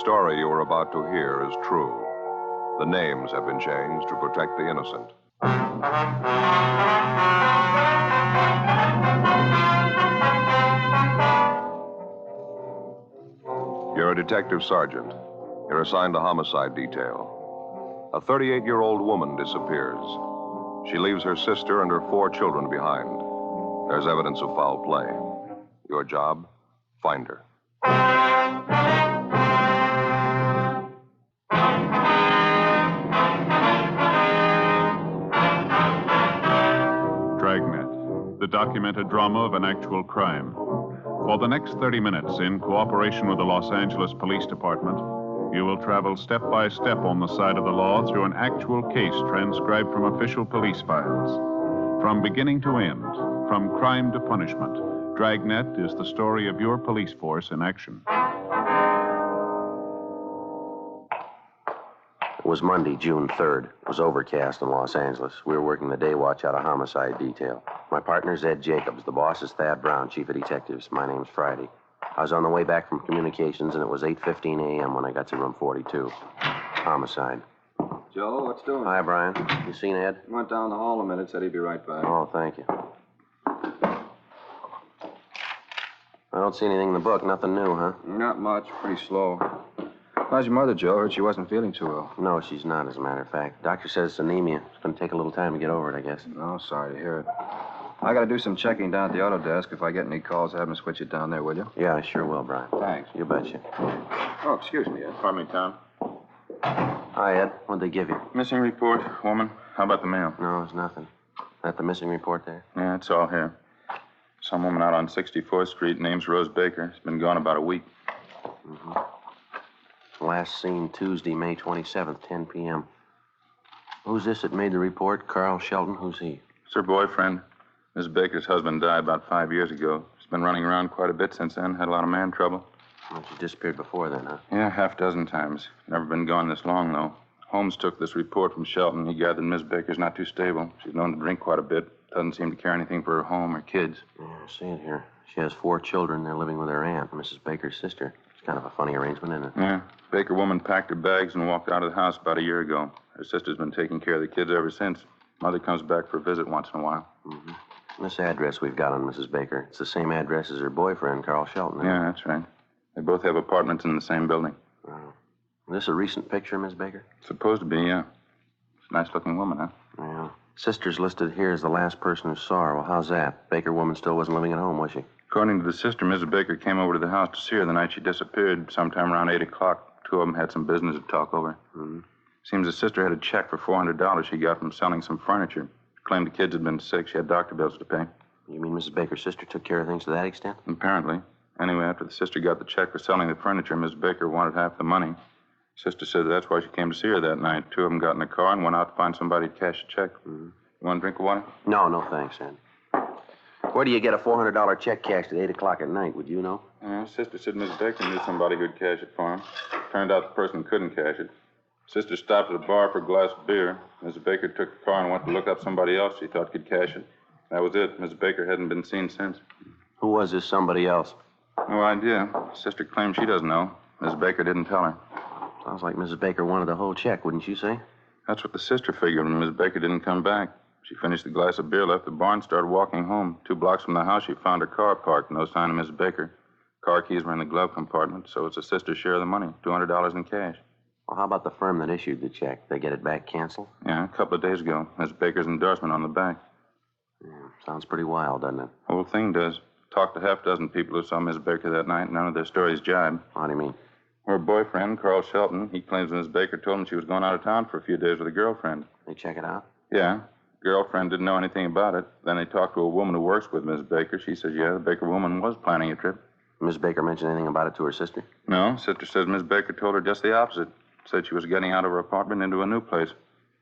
story you are about to hear is true. The names have been changed to protect the innocent. You're a detective sergeant. You're assigned to homicide detail. A 38-year-old woman disappears. She leaves her sister and her 4 children behind. There's evidence of foul play. Your job? Find her. Dragnet, the documented drama of an actual crime. For the next 30 minutes, in cooperation with the Los Angeles Police Department, you will travel step by step on the side of the law through an actual case transcribed from official police files. From beginning to end, from crime to punishment, Dragnet is the story of your police force in action. It was Monday, June 3rd. It was overcast in Los Angeles. We were working the day watch out of homicide detail. My partner's Ed Jacobs. The boss is Thad Brown, chief of detectives. My name's Friday. I was on the way back from communications, and it was 8:15 a.m. when I got to room 42. Homicide. Joe, what's doing? Hi, Brian. You seen Ed? Went down the hall a minute, said he'd be right back. Oh, thank you. I don't see anything in the book. Nothing new, huh? Not much. Pretty slow. How's your mother, Joe? Heard she wasn't feeling too well. No, she's not, as a matter of fact. Doctor says it's anemia. It's going to take a little time to get over it, I guess. No, sorry to hear it. I got to do some checking down at the auto desk. If I get any calls, have them switch it down there, will you? Yeah, I sure will, Brian. Thanks. You betcha. Oh, excuse me, Ed. Pardon me, Tom. Hi, Ed. What'd they give you? Missing report, woman. How about the mail? No, it's nothing. That the missing report there? Yeah, it's all here. Some woman out on 64th Street, name's Rose Baker. She's been gone about a week. Mm-hmm. Last seen Tuesday, May 27th, 10 p.m. Who's this that made the report? Carl Shelton? Who's he? It's her boyfriend. Miss Baker's husband died about 5 years ago. She's been running around quite a bit since then. Had a lot of man trouble. Well, she disappeared before then, huh? Yeah, half dozen times. Never been gone this long, though. Holmes took this report from Shelton. He gathered Miss Baker's not too stable. She's known to drink quite a bit. Doesn't seem to care anything for her home or kids. Yeah, I see it here. She has 4 children. They're living with her aunt, Mrs. Baker's sister. It's kind of a funny arrangement, isn't it? Yeah. Baker woman packed her bags and walked out of the house about a year ago. Her sister's been taking care of the kids ever since. Mother comes back for a visit once in a while. Mm-hmm. This address we've got on Mrs. Baker, it's the same address as her boyfriend, Carl Shelton. Yeah, that's right. They both have apartments in the same building. Oh. Is this a recent picture, Miss Baker? Supposed to be, yeah. It's a nice-looking woman, huh? Yeah. Sister's listed here as the last person who saw her. Well, how's that? Baker woman still wasn't living at home, was she? According to the sister, Mrs. Baker came over to the house to see her the night she disappeared, sometime around 8 o'clock. 2 of them had some business to talk over. Mm-hmm. Seems the sister had a check for $400 she got from selling some furniture. Claimed the kids had been sick. She had doctor bills to pay. You mean Mrs. Baker's sister took care of things to that extent? Apparently. Anyway, after the sister got the check for selling the furniture, Miss Baker wanted half the money. Sister said that's why she came to see her that night. 2 of them got in the car and went out to find somebody to cash the check. Mm-hmm. You want a drink of water? No, thanks, Ed. Where do you get a $400 check cashed at 8 o'clock at night? Would you know? Sister said Miss Baker knew somebody who'd cash it for him. Turned out the person couldn't cash it. Sister stopped at a bar for a glass of beer. Miss Baker took the car and went to look up somebody else she thought could cash it. That was it. Miss Baker hadn't been seen since. Who was this somebody else? No idea. Sister claims she doesn't know. Miss Baker didn't tell her. Sounds like Mrs. Baker wanted the whole check, wouldn't you say? That's what the sister figured when Miss Baker didn't come back. She finished the glass of beer, left the barn, started walking home. 2 blocks from the house, she found her car parked. No sign of Miss Baker. Car keys were in the glove compartment, so it's the sister's share of the money, $200 in cash. Well, how about the firm that issued the check? They get it back canceled? Yeah, a couple of days ago. Miss Baker's endorsement on the back. Yeah, sounds pretty wild, doesn't it? Whole thing does. Talked to half dozen people who saw Miss Baker that night. None of their stories jibe. How do you mean? Her boyfriend, Carl Shelton, he claims Miss Baker told him she was going out of town for a few days with a girlfriend. They check it out? Yeah. Girlfriend didn't know anything about it. Then they talked to a woman who works with Miss Baker. She says, yeah, the Baker woman was planning a trip. Miss Baker mentioned anything about it to her sister? No. Sister says Miss Baker told her just the opposite. Said she was getting out of her apartment into a new place.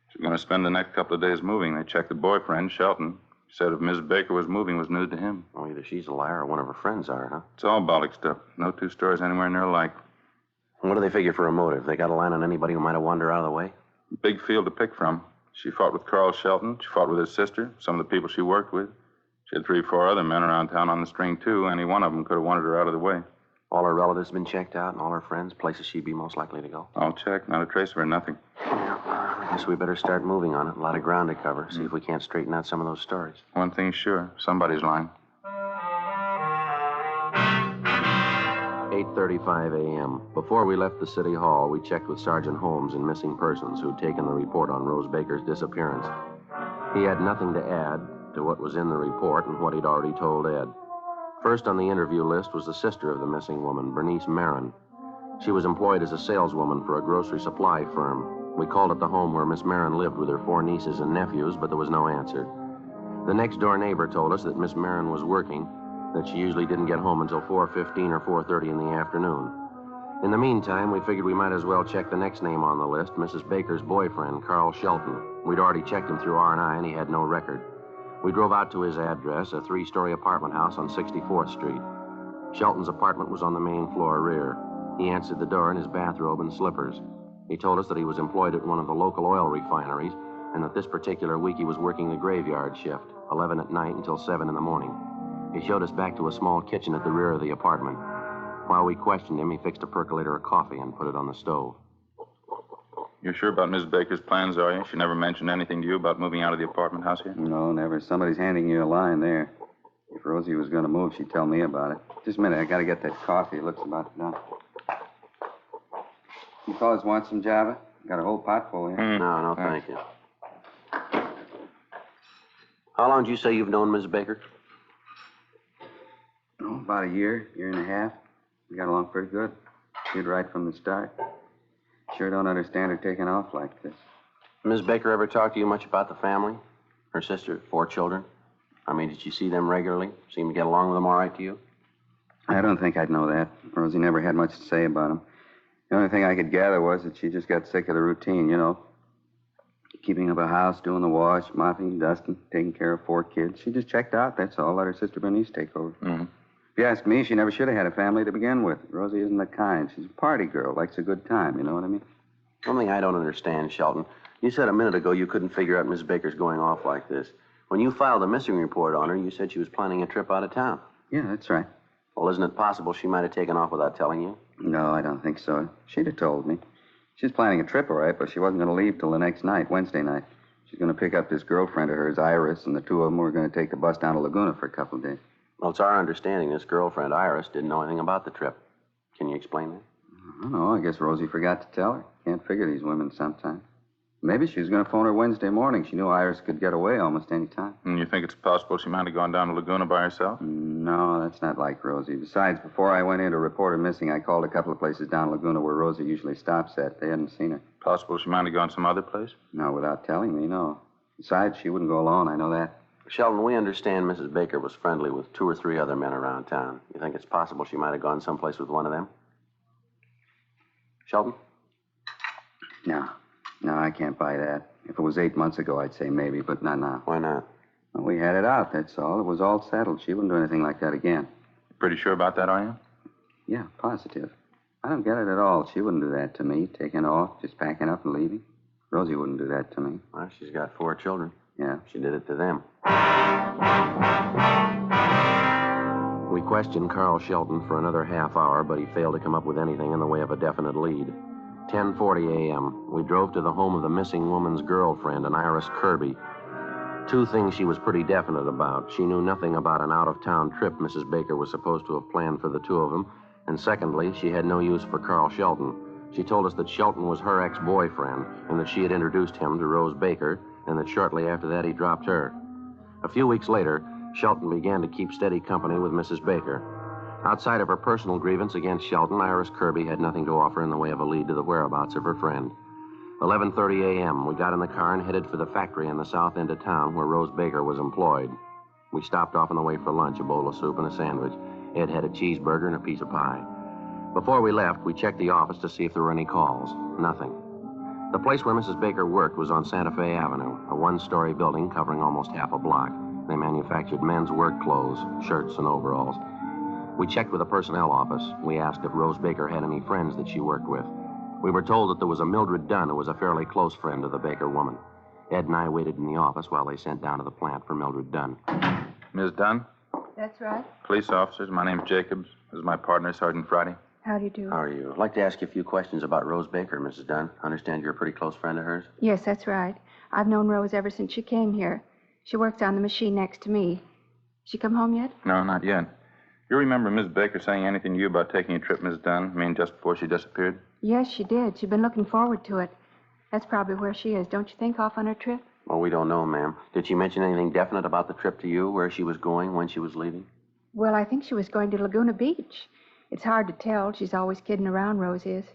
She's going to spend the next couple of days moving. They checked the boyfriend, Shelton. Said if Miss Baker was moving, it was news to him. Oh, either she's a liar or one of her friends are, huh? It's all bollock stuff. No 2 stories anywhere near alike. What do they figure for a motive? They got a line on anybody who might have wandered out of the way? Big field to pick from. She fought with Carl Shelton. She fought with his sister, some of the people she worked with. She had 3 or 4 other men around town on the string, too. Any one of them could have wanted her out of the way. All her relatives been checked out and all her friends, places she'd be most likely to go? All checked. Not a trace of her, nothing. Yeah, I guess we better start moving on it. A lot of ground to cover. See if we can't straighten out some of those stories. One thing's sure. Somebody's lying. 8:35 a.m. Before we left the city hall, we checked with Sergeant Holmes in Missing Persons, who'd taken the report on Rose Baker's disappearance. He had nothing to add to what was in the report and what he'd already told Ed. First on the interview list was the sister of the missing woman, Bernice Marin. She was employed as a saleswoman for a grocery supply firm. We called at the home where Miss Marin lived with her 4 nieces and nephews, but there was no answer. The next-door neighbor told us that Miss Marin was working, that she usually didn't get home until 4:15 or 4:30 in the afternoon. In the meantime, we figured we might as well check the next name on the list, Mrs. Baker's boyfriend, Carl Shelton. We'd already checked him through R&I, and he had no record. We drove out to his address, a 3-story apartment house on 64th Street. Shelton's apartment was on the main floor rear. He answered the door in his bathrobe and slippers. He told us that he was employed at one of the local oil refineries, and that this particular week he was working the graveyard shift, 11 at night until 7 in the morning. He showed us back to a small kitchen at the rear of the apartment. While we questioned him, he fixed a percolator of coffee and put it on the stove. You're sure about Mrs. Baker's plans, are you? She never mentioned anything to you about moving out of the apartment house here? No, never. Somebody's handing you a line there. If Rosie was going to move, she'd tell me about it. Just a minute. I got to get that coffee. It looks about done. You fellas want some Java? Got a whole pot full here. No, thank you. How long did you say you've known Miss Baker? Oh, about a year and a half. We got along pretty good. She'd right from the start. Sure don't understand her taking off like this. Miss Baker ever talk to you much about the family? Her sister, 4 children? I mean, did you see them regularly? Seem to get along with them all right to you? I don't think I'd know that. Rosie never had much to say about them. The only thing I could gather was that she just got sick of the routine, you know. Keeping up a house, doing the wash, mopping, dusting, taking care of 4 kids. She just checked out, that's all. Let her sister Bernice take over. Mm-hmm. If you ask me, she never should have had a family to begin with. Rosie isn't the kind. She's a party girl, likes a good time, you know what I mean? One thing I don't understand, Shelton. You said a minute ago you couldn't figure out Miss Baker's going off like this. When you filed a missing report on her, you said she was planning a trip out of town. Yeah, that's right. Well, isn't it possible she might have taken off without telling you? No, I don't think so. She'd have told me. She's planning a trip, all right, but she wasn't going to leave till the next night, Wednesday night. She's going to pick up this girlfriend of hers, Iris, and the 2 of them were going to take the bus down to Laguna for a couple of days. Well, it's our understanding this girlfriend, Iris, didn't know anything about the trip. Can you explain that? I don't know. I guess Rosie forgot to tell her. Can't figure these women sometimes. Maybe she was going to phone her Wednesday morning. She knew Iris could get away almost any time. And you think it's possible she might have gone down to Laguna by herself? No, that's not like Rosie. Besides, before I went in to report her missing, I called a couple of places down Laguna where Rosie usually stops at. They hadn't seen her. Possible she might have gone some other place? No, without telling me, no. Besides, she wouldn't go alone. I know that. Sheldon, we understand Mrs. Baker was friendly with 2 or 3 other men around town. You think it's possible she might have gone someplace with one of them? Sheldon? No, I can't buy that. If it was 8 months ago, I'd say maybe, but not now. Why not? Well, we had it out, that's all. It was all settled. She wouldn't do anything like that again. Pretty sure about that, are you? Yeah, positive. I don't get it at all. She wouldn't do that to me, taking off, just packing up and leaving. Rosie wouldn't do that to me. Well, she's got 4 children. Yeah. She did it to them. We questioned Carl Shelton for another half hour, but he failed to come up with anything in the way of a definite lead. 10:40 a.m., we drove to the home of the missing woman's girlfriend, an Iris Kirby. 2 things she was pretty definite about. She knew nothing about an out-of-town trip Mrs. Baker was supposed to have planned for the 2 of them. And secondly, she had no use for Carl Shelton. She told us that Shelton was her ex-boyfriend and that she had introduced him to Rose Baker, and that shortly after that he dropped her. A few weeks later, Shelton began to keep steady company with Mrs. Baker. Outside of her personal grievance against Shelton, Iris Kirby had nothing to offer in the way of a lead to the whereabouts of her friend. 11:30 a.m., we got in the car and headed for the factory in the south end of town where Rose Baker was employed. We stopped off on the way for lunch, a bowl of soup and a sandwich. Ed had a cheeseburger and a piece of pie. Before we left, we checked the office to see if there were any calls. Nothing. The place where Mrs. Baker worked was on Santa Fe Avenue, a 1-story building covering almost half a block. They manufactured men's work clothes, shirts and overalls. We checked with the personnel office. We asked if Rose Baker had any friends that she worked with. We were told that there was a Mildred Dunn who was a fairly close friend of the Baker woman. Ed and I waited in the office while they sent down to the plant for Mildred Dunn. Miss Dunn? That's right. Police officers, my name's Jacobs. This is my partner, Sergeant Friday. How do you do? How are you? I'd like to ask you a few questions about Rose Baker, Mrs. Dunn. I understand you're a pretty close friend of hers. Yes, that's right. I've known Rose ever since she came here. She works on the machine next to me. She come home yet? No, not yet. You remember Miss Baker saying anything to you about taking a trip, Miss Dunn? I mean, just before she disappeared? Yes, she did. She'd been looking forward to it. That's probably where she is, don't you think, off on her trip? Well, we don't know, ma'am. Did she mention anything definite about the trip to you, where she was going, when she was leaving? Well, I think she was going to Laguna Beach. It's hard to tell. She's always kidding around, Rose is.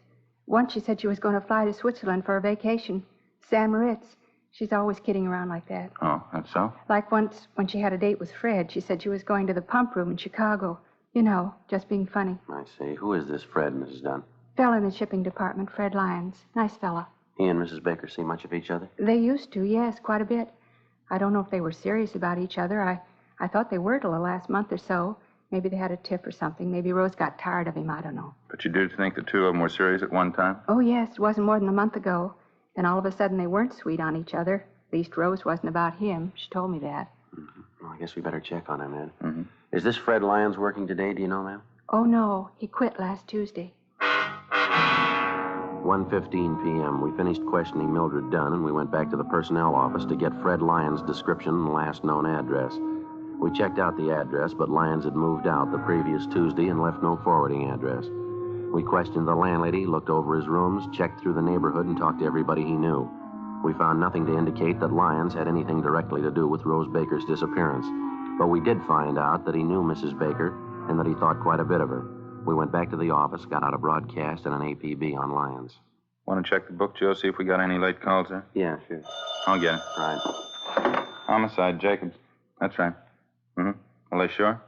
Once she said she was going to fly to Switzerland for a vacation. San Moritz. She's always kidding around like that. Oh, that's so? Like once when she had a date with Fred, she said she was going to the pump room in Chicago. You know, just being funny. I see. Who is this Fred, Mrs. Dunn? Fella in the shipping department, Fred Lyons. Nice fella. He and Mrs. Baker see much of each other? They used to, yes, quite a bit. I don't know if they were serious about each other. I thought they were till the last month or so. Maybe they had a tiff or something. Maybe Rose got tired of him. I don't know. But you do think the two of them were serious at one time? Oh, yes. It wasn't more than a month ago. Then all of a sudden they weren't sweet on each other. At least Rose wasn't about him. She told me that. Mm-hmm. Well, I guess we better check on him, then. Mm-hmm. Is this Fred Lyons working today, do you know, ma'am? Oh, no. He quit last Tuesday. 1:15 p.m. We finished questioning Mildred Dunn, and we went back to the personnel office to get Fred Lyons' description and last known address. We checked out the address, but Lyons had moved out the previous Tuesday and left no forwarding address. We questioned the landlady, looked over his rooms, checked through the neighborhood, and talked to everybody he knew. We found nothing to indicate that Lyons had anything directly to do with Rose Baker's disappearance. But we did find out that he knew Mrs. Baker and that he thought quite a bit of her. We went back to the office, got out a broadcast and an APB on Lyons. Want to check the book, Joe, see if we got any late calls there? Yeah, sure. I'll get it. Right. Homicide, Jacobs. That's right. Mm-hmm. Are they sure?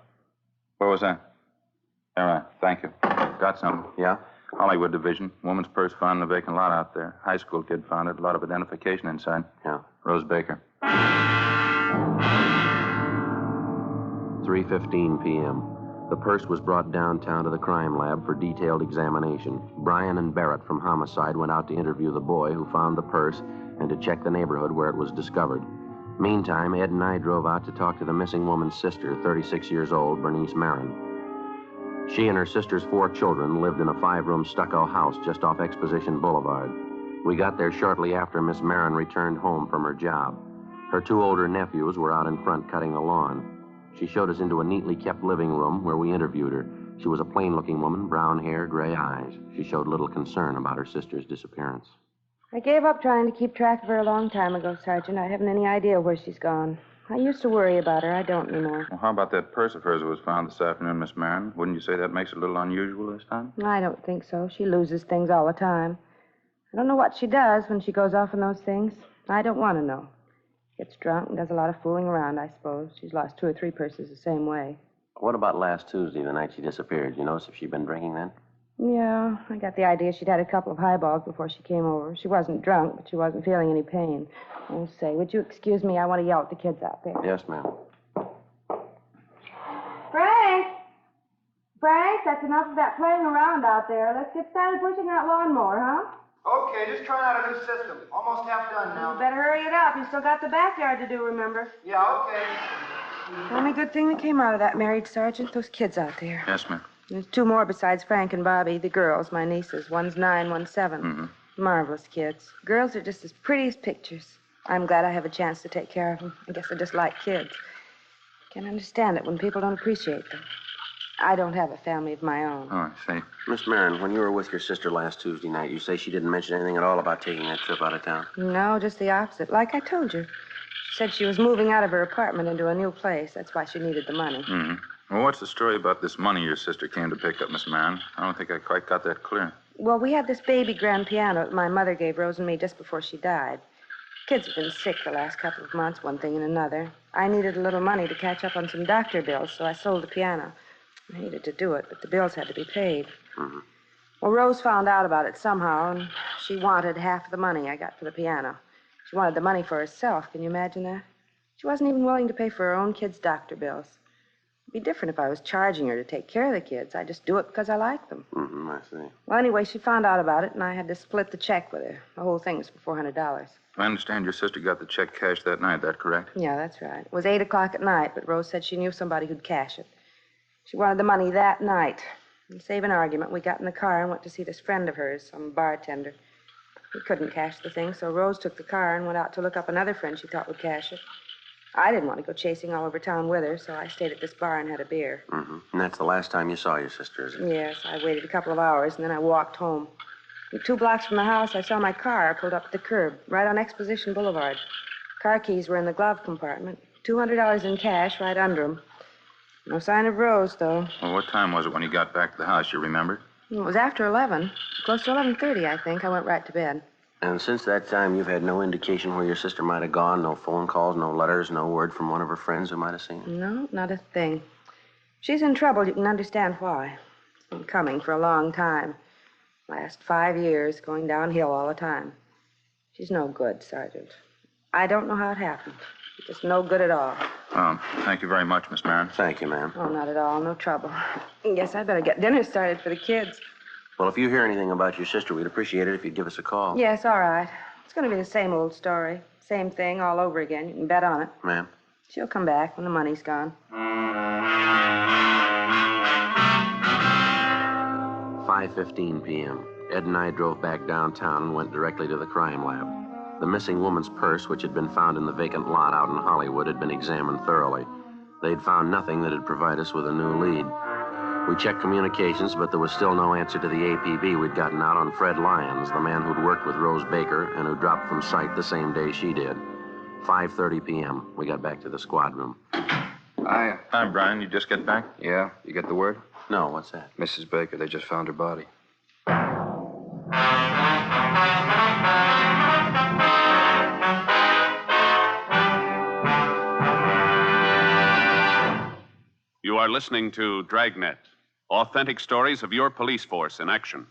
What was that? All right, thank you. Got something. Yeah? Hollywood Division. Woman's purse found in a vacant lot out there. High school kid found it. A lot of identification inside. Yeah. Rose Baker. 3:15 p.m. The purse was brought downtown to the crime lab for detailed examination. Bryan and Barrett from Homicide went out to interview the boy who found the purse and to check the neighborhood where it was discovered. Meantime, Ed and I drove out to talk to the missing woman's sister, 36 years old, Bernice Marin. She and her sister's 4 children lived in a 5-room stucco house just off Exposition Boulevard. We got there shortly after Miss Marin returned home from her job. Her 2 older nephews were out in front cutting the lawn. She showed us into a neatly kept living room where we interviewed her. She was a plain-looking woman, brown hair, gray eyes. She showed little concern about her sister's disappearance. I gave up trying to keep track of her a long time ago, Sergeant. I haven't any idea where she's gone. I used to worry about her. I don't anymore. Well, how about that purse of hers that was found this afternoon, Miss Marin? Wouldn't you say that makes it a little unusual this time? I don't think so. She loses things all the time. I don't know what she does when she goes off on those things. I don't want to know. Gets drunk and does a lot of fooling around, I suppose. She's lost 2 or 3 purses the same way. What about last Tuesday, the night she disappeared? You notice if she'd been drinking then? Yeah, I got the idea she'd had a couple of highballs before she came over. She wasn't drunk, but she wasn't feeling any pain. Oh, say, would you excuse me? I want to yell at the kids out there. Yes, ma'am. Frank! Frank, that's enough of that playing around out there. Let's get started pushing that lawnmower, huh? Okay, just trying out a new system. Almost half done now. You better hurry it up. You still got the backyard to do, remember? Yeah, okay. The only good thing that came out of that, married sergeant, those kids out there. Yes, ma'am. There's 2 more besides Frank and Bobby, the girls, my nieces. One's 9, one's 7. Mm-hmm. Marvelous kids. Girls are just as pretty as pictures. I'm glad I have a chance to take care of them. I guess I just like kids. Can't understand it when people don't appreciate them. I don't have a family of my own. Oh, I see. Miss Marin, when you were with your sister last Tuesday night, you say she didn't mention anything at all about taking that trip out of town? No, just the opposite. Like I told you. She said she was moving out of her apartment into a new place. That's why she needed the money. Mm-hmm. Well, what's the story about this money your sister came to pick up, Miss Marin? I don't think I quite got that clear. Well, we had this baby grand piano that my mother gave Rose and me just before she died. Kids have been sick the last couple of months, one thing and another. I needed a little money to catch up on some doctor bills, so I sold the piano. I hated to do it, but the bills had to be paid. Mm-hmm. Well, Rose found out about it somehow, and she wanted half the money I got for the piano. She wanted the money for herself. Can you imagine that? She wasn't even willing to pay for her own kids' doctor bills. be different if I was charging her to take care of the kids. I just do it because I like them. Mm-hmm, I see. Well, anyway, she found out about it, and I had to split the check with her. The whole thing was for $400. I understand your sister got the check cashed that night, that correct? Yeah, that's right. It was 8 o'clock at night, but Rose said she knew somebody who'd cash it. She wanted the money that night. To save an argument, we got in the car and went to see this friend of hers, some bartender. He couldn't cash the thing, so Rose took the car and went out to look up another friend she thought would cash it. I didn't want to go chasing all over town with her, so I stayed at this bar and had a beer. Mm-hmm. And that's the last time you saw your sister, is it? Yes, I waited a couple of hours, and then I walked home. And 2 blocks from the house, I saw my car pulled up at the curb, right on Exposition Boulevard. Car keys were in the glove compartment. $200 in cash right under them. No sign of Rose, though. Well, what time was it when you got back to the house, you remember? It was after 11. Close to 11:30, I think. I went right to bed. And since that time, you've had no indication where your sister might have gone? No phone calls, no letters, no word from one of her friends who might have seen her? No, not a thing. If she's in trouble, you can understand why. It's been coming for a long time. Last 5 years, going downhill all the time. She's no good, Sergeant. I don't know how it happened. She's just no good at all. Thank you very much, Miss Marin. Thank you, ma'am. Oh, not at all. No trouble. Guess I better get dinner started for the kids. Well, if you hear anything about your sister, we'd appreciate it if you'd give us a call. Yes, all right. It's going to be the same old story. Same thing all over again. You can bet on it. Ma'am? She'll come back when the money's gone. 5:15 p.m. Ed and I drove back downtown and went directly to the crime lab. The missing woman's purse, which had been found in the vacant lot out in Hollywood, had been examined thoroughly. They'd found nothing that would provide us with a new lead. We checked communications, but there was still no answer to the APB we'd gotten out on Fred Lyons, the man who'd worked with Rose Baker and who dropped from sight the same day she did. 5:30 p.m. We got back to the squad room. Hi, Brian. You just get back? Yeah, you get the word? No, what's that? Mrs. Baker, they just found her body. You are listening to Dragnet, authentic stories of your police force in action.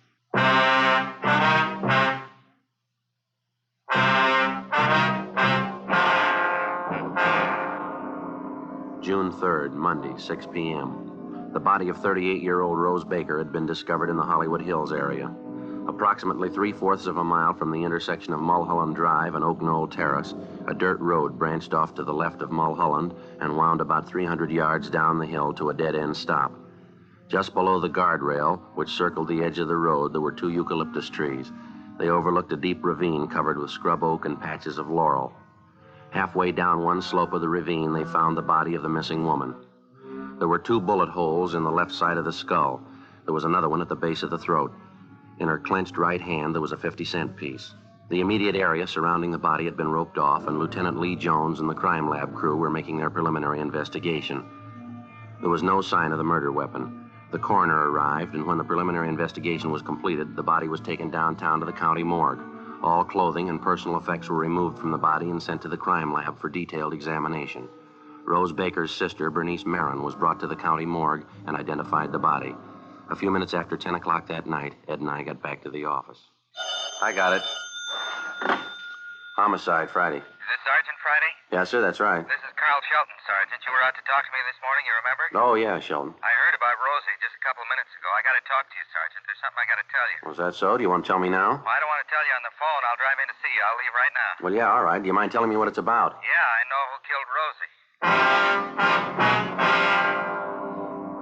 June 3rd, Monday, 6 p.m. The body of 38-year-old Rose Baker had been discovered in the Hollywood Hills area. Approximately 3/4 of a mile from the intersection of Mulholland Drive and Oak Knoll Terrace, a dirt road branched off to the left of Mulholland and wound about 300 yards down the hill to a dead-end stop. Just below the guardrail, which circled the edge of the road, there were 2 eucalyptus trees. They overlooked a deep ravine covered with scrub oak and patches of laurel. Halfway down one slope of the ravine, they found the body of the missing woman. There were 2 bullet holes in the left side of the skull. There was another one at the base of the throat. In her clenched right hand, there was a 50-cent piece. The immediate area surrounding the body had been roped off, and Lieutenant Lee Jones and the crime lab crew were making their preliminary investigation. There was no sign of the murder weapon. The coroner arrived, and when the preliminary investigation was completed, the body was taken downtown to the county morgue. All clothing and personal effects were removed from the body and sent to the crime lab for detailed examination. Rose Baker's sister, Bernice Marin, was brought to the county morgue and identified the body. A few minutes after 10 o'clock that night, Ed and I got back to the office. I got it. Homicide, Friday. Is this Sergeant Friday? Yes, sir, that's right. This is Carl Shelton, Sergeant. You were out to talk to me this morning, you remember? Oh, yeah, Sheldon. I heard about Rosie just a couple of minutes ago. I got to talk to you, Sergeant. There's something I got to tell you. Was that so? Do you want to tell me now? Well, I don't want to tell you on the phone. I'll drive in to see you. I'll leave right now. Well, yeah, all right. Do you mind telling me what it's about? Yeah, I know who killed Rosie.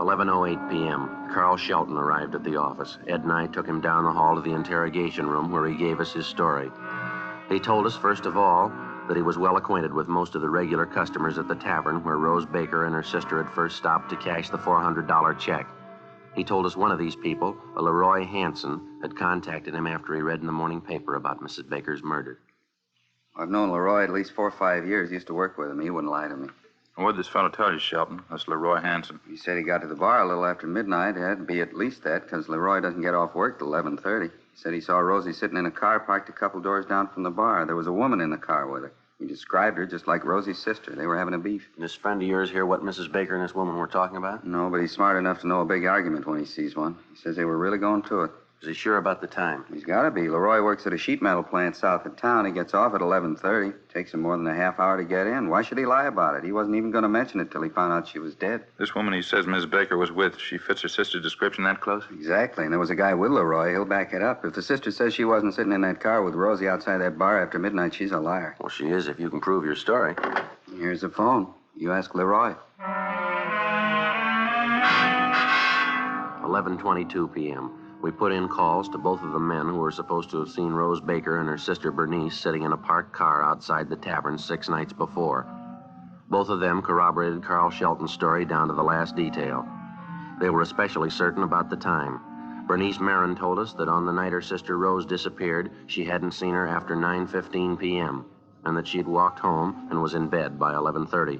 11:08 p.m. Carl Shelton arrived at the office. Ed and I took him down the hall to the interrogation room where he gave us his story. He told us, first of all, that he was well acquainted with most of the regular customers at the tavern where Rose Baker and her sister had first stopped to cash the $400 check. He told us one of these people, a Leroy Hansen, had contacted him after he read in the morning paper about Mrs. Baker's murder. I've known Leroy at least 4 or 5 years. He used to work with him. He wouldn't lie to me. What did this fellow tell you, Shelton? That's Leroy Hansen. He said he got to the bar a little after midnight. It had to be at least that, because Leroy doesn't get off work till 11:30. He said he saw Rosie sitting in a car parked a couple doors down from the bar. There was a woman in the car with her. He described her just like Rosie's sister. They were having a beef. This friend of yours hear what Mrs. Baker and this woman were talking about? No, but he's smart enough to know a big argument when he sees one. He says they were really going to it. Is he sure about the time? He's got to be. Leroy works at a sheet metal plant south of town. He gets off at 11:30. Takes him more than a half hour to get in. Why should he lie about it? He wasn't even going to mention it till he found out she was dead. This woman he says Miss Baker was with, she fits her sister's description that close? Exactly. And there was a guy with Leroy. He'll back it up. If the sister says she wasn't sitting in that car with Rosie outside that bar after midnight, she's a liar. Well, she is if you can prove your story. Here's the phone. You ask Leroy. 11:22 p.m. We put in calls to both of the men who were supposed to have seen Rose Baker and her sister Bernice sitting in a parked car outside the tavern 6 nights before. Both of them corroborated Carl Shelton's story down to the last detail. They were especially certain about the time. Bernice Marin told us that on the night her sister Rose disappeared, she hadn't seen her after 9:15 p.m., and that she'd walked home and was in bed by 11:30.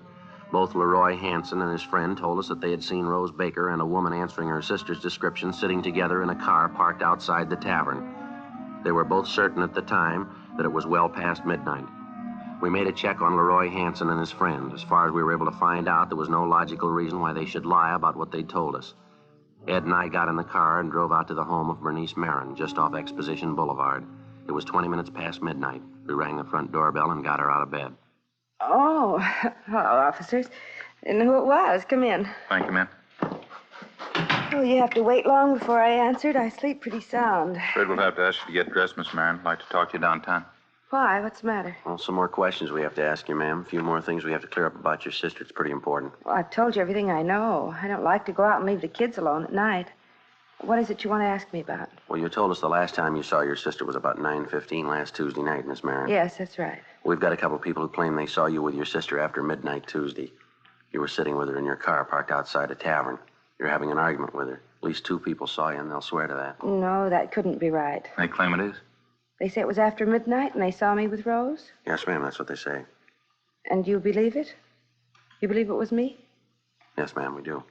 Both Leroy Hansen and his friend told us that they had seen Rose Baker and a woman answering her sister's description sitting together in a car parked outside the tavern. They were both certain at the time that it was well past midnight. We made a check on Leroy Hansen and his friend. As far as we were able to find out, there was no logical reason why they should lie about what they'd told us. Ed and I got in the car and drove out to the home of Bernice Marin, just off Exposition Boulevard. It was 20 minutes past midnight. We rang the front doorbell and got her out of bed. Oh, hello, officers. Didn't know who it was. Come in. Thank you, ma'am. Oh, you have to wait long before I answered. I sleep pretty sound. Afraid we'll have to ask you to get dressed, Miss Marin. I'd like to talk to you downtown. Why? What's the matter? Well, some more questions we have to ask you, ma'am. A few more things we have to clear up about your sister. It's pretty important. Well, I've told you everything I know. I don't like to go out and leave the kids alone at night. What is it you want to ask me about? Well, you told us the last time you saw your sister was about 9:15 last Tuesday night, Miss Marin. Yes, that's right. We've got a couple of people who claim they saw you with your sister after midnight Tuesday. You were sitting with her in your car parked outside a tavern. You're having an argument with her. At least 2 people saw you, and they'll swear to that. No, that couldn't be right. They claim it is. They say it was after midnight and they saw me with Rose? Yes, ma'am, that's what they say. And you believe it? You believe it was me? Yes, ma'am, we do.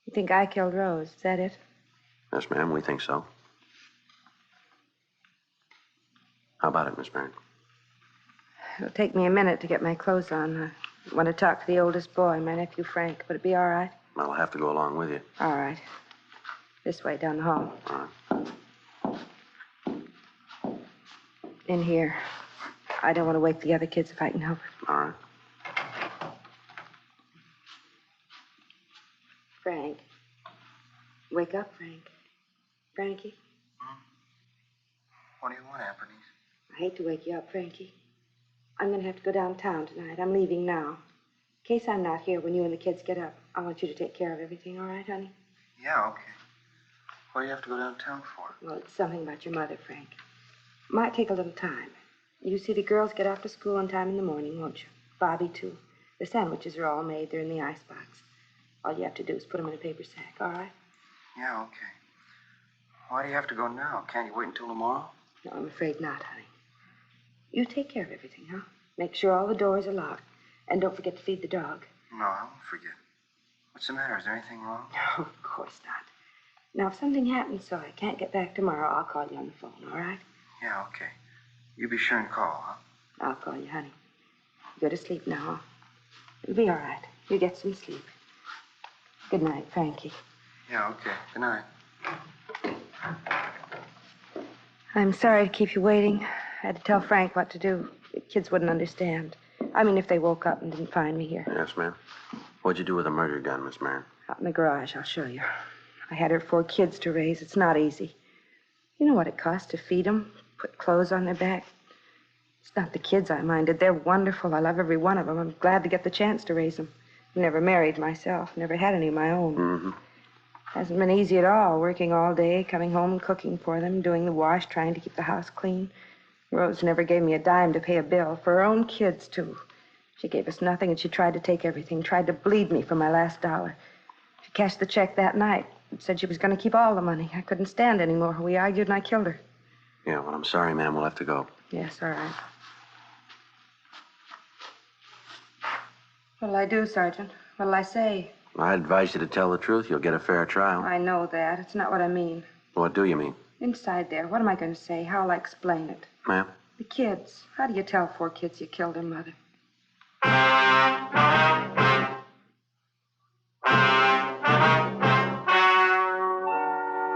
You think I killed Rose? Is that it? Yes, ma'am, we think so. How about it, Miss Marin? It'll take me a minute to get my clothes on. I want to talk to the oldest boy, my nephew Frank. Would it be all right? I'll have to go along with you. All right. This way, down the hall. All right. In here. I don't want to wake the other kids if I can help it. All right. Frank. Wake up, Frank. Frankie. What do you want, Aunt Bernice? I hate to wake you up, Frankie. I'm going to have to go downtown tonight. I'm leaving now. In case I'm not here when you and the kids get up, I want you to take care of everything, all right, honey? Yeah, okay. What do you have to go downtown for? Well, it's something about your mother, Frank. Might take a little time. You see the girls get off to school on time in the morning, won't you? Bobby, too. The sandwiches are all made. They're in the icebox. All you have to do is put them in a paper sack, all right? Yeah, okay. Why do you have to go now? Can't you wait until tomorrow? No, I'm afraid not, honey. You take care of everything, huh? Make sure all the doors are locked. And don't forget to feed the dog. No, I won't forget. What's the matter? Is there anything wrong? No, of course not. Now, if something happens so I can't get back tomorrow, I'll call you on the phone, all right? Yeah, okay. You be sure and call, huh? I'll call you, honey. Go to sleep now, huh? It'll be all right. You get some sleep. Good night, Frankie. Yeah, okay. Good night. I'm sorry to keep you waiting. I had to tell Frank what to do. The kids wouldn't understand. I mean, if they woke up and didn't find me here. Yes, ma'am. What'd you do with the murder gun, Miss Marin? Out in the garage, I'll show you. I had her 4 kids to raise. It's not easy. You know what it costs to feed them, put clothes on their back? It's not the kids I minded. They're wonderful. I love every one of them. I'm glad to get the chance to raise them. Never married myself. Never had any of my own. Mm-hmm. Hasn't been easy at all, working all day, coming home and cooking for them, doing the wash, trying to keep the house clean. Rose never gave me a dime to pay a bill, for her own kids, too. She gave us nothing, and she tried to take everything, tried to bleed me for my last dollar. She cashed the check that night and said she was going to keep all the money. I couldn't stand anymore. We argued, and I killed her. Yeah, well, I'm sorry, ma'am. We'll have to go. Yes, all right. What'll I do, Sergeant? What'll I say? I advise you to tell the truth. You'll get a fair trial. I know that. It's not what I mean. What do you mean? Inside there, what am I going to say? How'll I explain it? Ma'am? The kids. How do you tell 4 kids you killed their mother?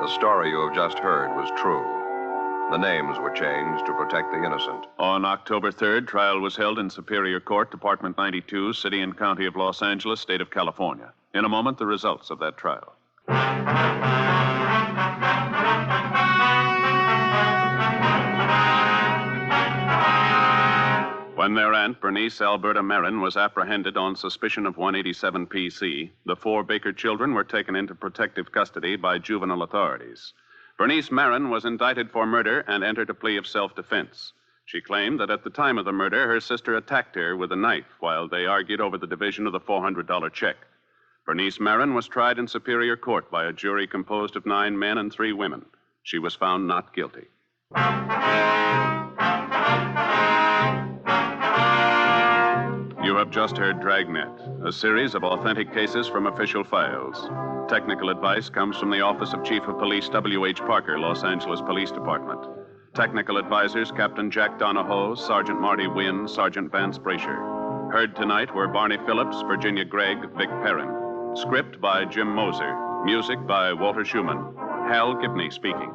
The The story you have just heard was true. The names were changed to protect the innocent. On October 3rd, trial was held in Superior Court, Department 92, City and County of Los Angeles, State of California. In a moment, the results of that trial. When their aunt, Bernice Alberta Marin, was apprehended on suspicion of 187 PC, the 4 Baker children were taken into protective custody by juvenile authorities. Bernice Marin was indicted for murder and entered a plea of self-defense. She claimed that at the time of the murder, her sister attacked her with a knife while they argued over the division of the $400 check. Bernice Marin was tried in Superior Court by a jury composed of 9 men and 3 women. She was found not guilty. You have just heard Dragnet, a series of authentic cases from official files. Technical advice comes from the Office of Chief of Police W.H. Parker, Los Angeles Police Department. Technical advisors Captain Jack Donahoe, Sergeant Marty Wynn, Sergeant Vance Brasher. Heard tonight were Barney Phillips, Virginia Gregg, Vic Perrin. Script by Jim Moser. Music by Walter Schumann. Hal Gibney speaking.